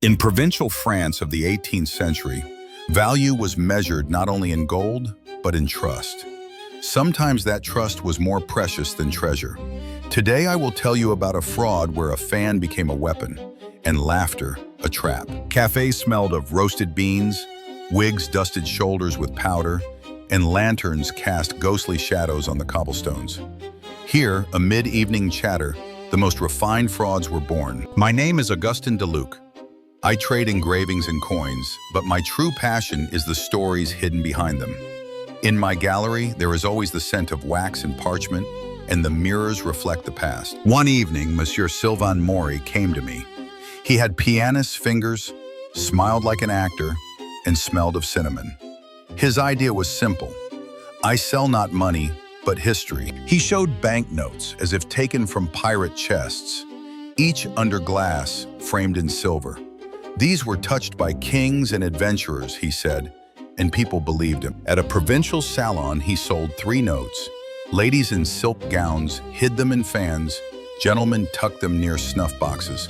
In provincial France of the 18th century, value was measured not only in gold, but in trust. Sometimes that trust was more precious than treasure. Today I will tell you about a fraud where a fan became a weapon and laughter a trap. Cafes smelled of roasted beans, wigs dusted shoulders with powder, and lanterns cast ghostly shadows on the cobblestones. Here, amid evening chatter, the most refined frauds were born. My name is Augustin Deluc. I trade engravings and coins, but my true passion is the stories hidden behind them. In my gallery, there is always the scent of wax and parchment, and the mirrors reflect the past. One evening, Monsieur Sylvain Maury came to me. He had pianist's fingers, smiled like an actor, and smelled of cinnamon. His idea was simple. I sell not money, but history. He showed banknotes as if taken from pirate chests, each under glass, framed in silver. These were touched by kings and adventurers, he said, and people believed him. At a provincial salon, he sold 3 notes. Ladies in silk gowns hid them in fans, gentlemen tucked them near snuff boxes.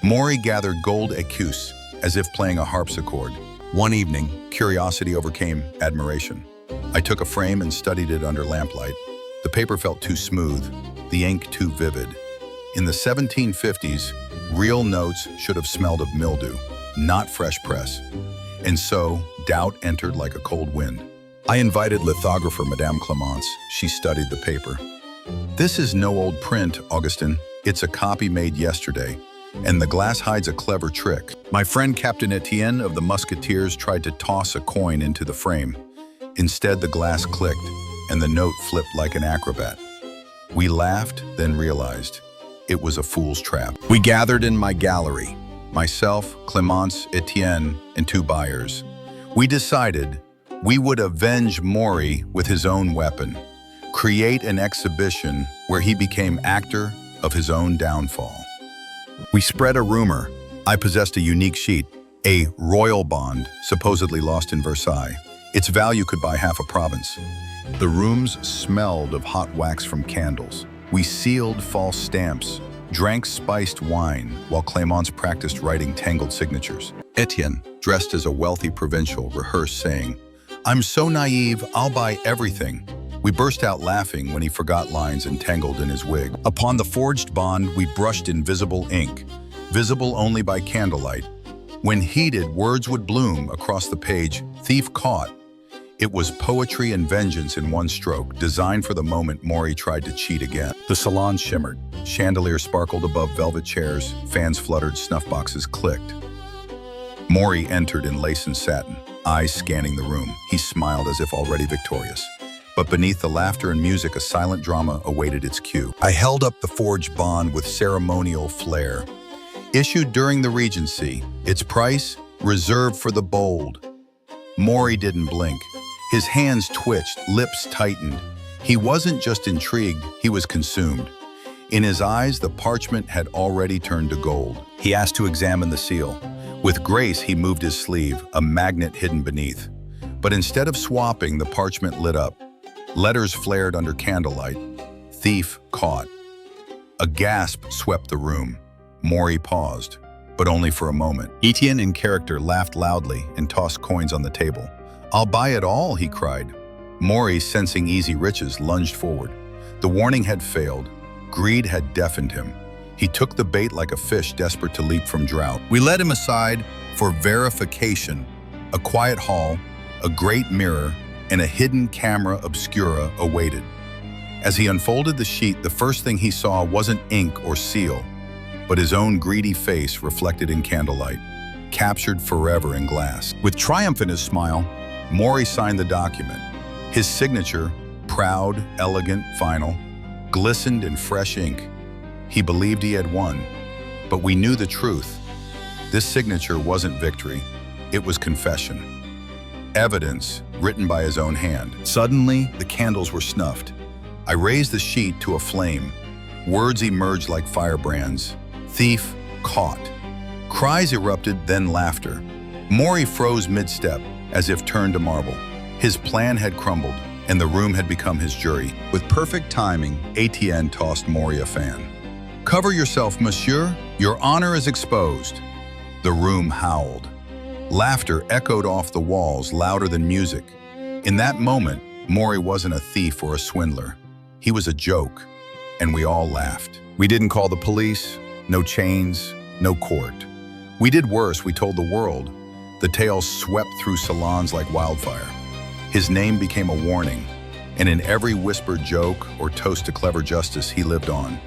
Maury gathered gold écus, as if playing a harpsichord. One evening, curiosity overcame admiration. I took a frame and studied it under lamplight. The paper felt too smooth, the ink too vivid. In the 1750s, real notes should have smelled of mildew, not fresh press. And so, doubt entered like a cold wind. I invited lithographer Madame Clemence. She studied the paper. This is no old print, Augustin. It's a copy made yesterday, and the glass hides a clever trick. My friend Captain Etienne of the Musketeers tried to toss a coin into the frame. Instead, the glass clicked, and the note flipped like an acrobat. We laughed, then realized it was a fool's trap. We gathered in my gallery, myself, Clemence, Etienne, and 2 buyers. We decided we would avenge Maury with his own weapon, create an exhibition where he became actor of his own downfall. We spread a rumor. I possessed a unique sheet, a royal bond, supposedly lost in Versailles. Its value could buy half a province. The rooms smelled of hot wax from candles. We sealed false stamps, drank spiced wine, while Clemence practiced writing tangled signatures. Etienne, dressed as a wealthy provincial, rehearsed saying, "I'm so naive, I'll buy everything." We burst out laughing when he forgot lines entangled in his wig. Upon the forged bond, we brushed invisible ink, visible only by candlelight. When heated, words would bloom across the page, "Thief caught." It was poetry and vengeance in one stroke, designed for the moment Maury tried to cheat again. The salon shimmered. Chandeliers sparkled above velvet chairs, fans fluttered, snuff boxes clicked. Maury entered in lace and satin, eyes scanning the room. He smiled as if already victorious. But beneath the laughter and music, a silent drama awaited its cue. I held up the forged bond with ceremonial flair. Issued during the Regency, its price reserved for the bold. Maury didn't blink. His hands twitched, lips tightened. He wasn't just intrigued, he was consumed. In his eyes, the parchment had already turned to gold. He asked to examine the seal. With grace, he moved his sleeve, a magnet hidden beneath. But instead of swapping, the parchment lit up. Letters flared under candlelight. "Thief caught." A gasp swept the room. Maury paused, but only for a moment. Etienne, in character, laughed loudly and tossed coins on the table. "I'll buy it all," he cried. Maury, sensing easy riches, lunged forward. The warning had failed. Greed had deafened him. He took the bait like a fish desperate to leap from drought. We led him aside for verification. A quiet hall, a great mirror, and a hidden camera obscura awaited. As he unfolded the sheet, the first thing he saw wasn't ink or seal, but his own greedy face reflected in candlelight, captured forever in glass. With triumph in his smile, Maury signed the document. His signature, proud, elegant, final, glistened in fresh ink. He believed he had won, but we knew the truth. This signature wasn't victory, it was confession. Evidence written by his own hand. Suddenly, the candles were snuffed. I raised the sheet to a flame. Words emerged like firebrands. "Thief caught." Cries erupted, then laughter. Maury froze mid-step, as if turned to marble. His plan had crumbled, and the room had become his jury. With perfect timing, Etienne tossed Maury a fan. "Cover yourself, monsieur. Your honor is exposed." The room howled. Laughter echoed off the walls louder than music. In that moment, Maury wasn't a thief or a swindler. He was a joke, and we all laughed. We didn't call the police, no chains, no court. We did worse, we told the world. The tale swept through salons like wildfire. His name became a warning, and in every whispered joke or toast to clever justice, he lived on,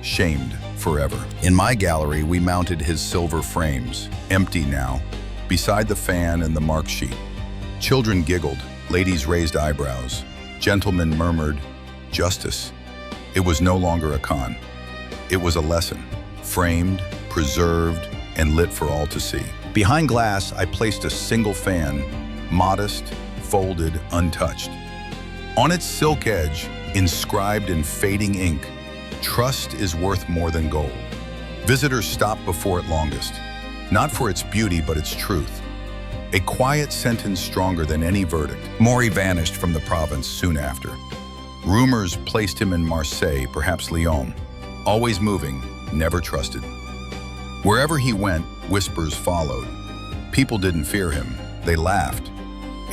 shamed forever. In my gallery, we mounted his silver frames, empty now, beside the fan and the mark sheet. Children giggled, ladies raised eyebrows, gentlemen murmured, "Justice." It was no longer a con. It was a lesson, framed, preserved, and lit for all to see. Behind glass, I placed a single fan, modest, folded, untouched. On its silk edge, inscribed in fading ink, "Trust is worth more than gold." Visitors stopped before it longest, not for its beauty, but its truth. A quiet sentence stronger than any verdict. Maury vanished from the province soon after. Rumors placed him in Marseille, perhaps Lyon. Always moving, never trusted. Wherever he went, whispers followed. People didn't fear him, they laughed.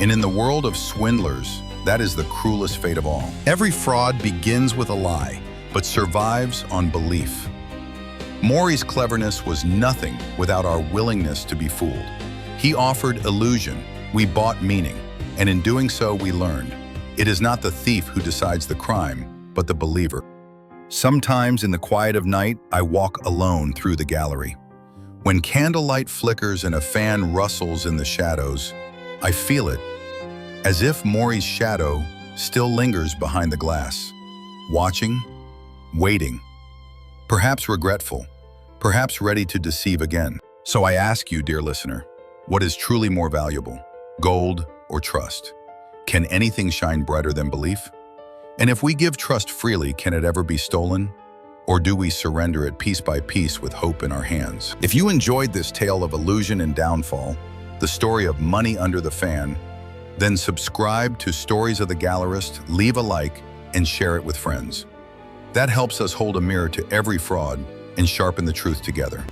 And in the world of swindlers, that is the cruelest fate of all. Every fraud begins with a lie, but survives on belief. Maury's cleverness was nothing without our willingness to be fooled. He offered illusion, we bought meaning, and in doing so we learned. It is not the thief who decides the crime, but the believer. Sometimes in the quiet of night, I walk alone through the gallery. When candlelight flickers and a fan rustles in the shadows, I feel it, as if Maury's shadow still lingers behind the glass, watching, waiting, perhaps regretful, perhaps ready to deceive again. So I ask you, dear listener, what is truly more valuable, gold or trust? Can anything shine brighter than belief? And if we give trust freely, can it ever be stolen? Or do we surrender it piece by piece with hope in our hands? If you enjoyed this tale of illusion and downfall, the story of money under the fan, then subscribe to Stories of the Gallerist, leave a like, and share it with friends. That helps us hold a mirror to every fraud and sharpen the truth together.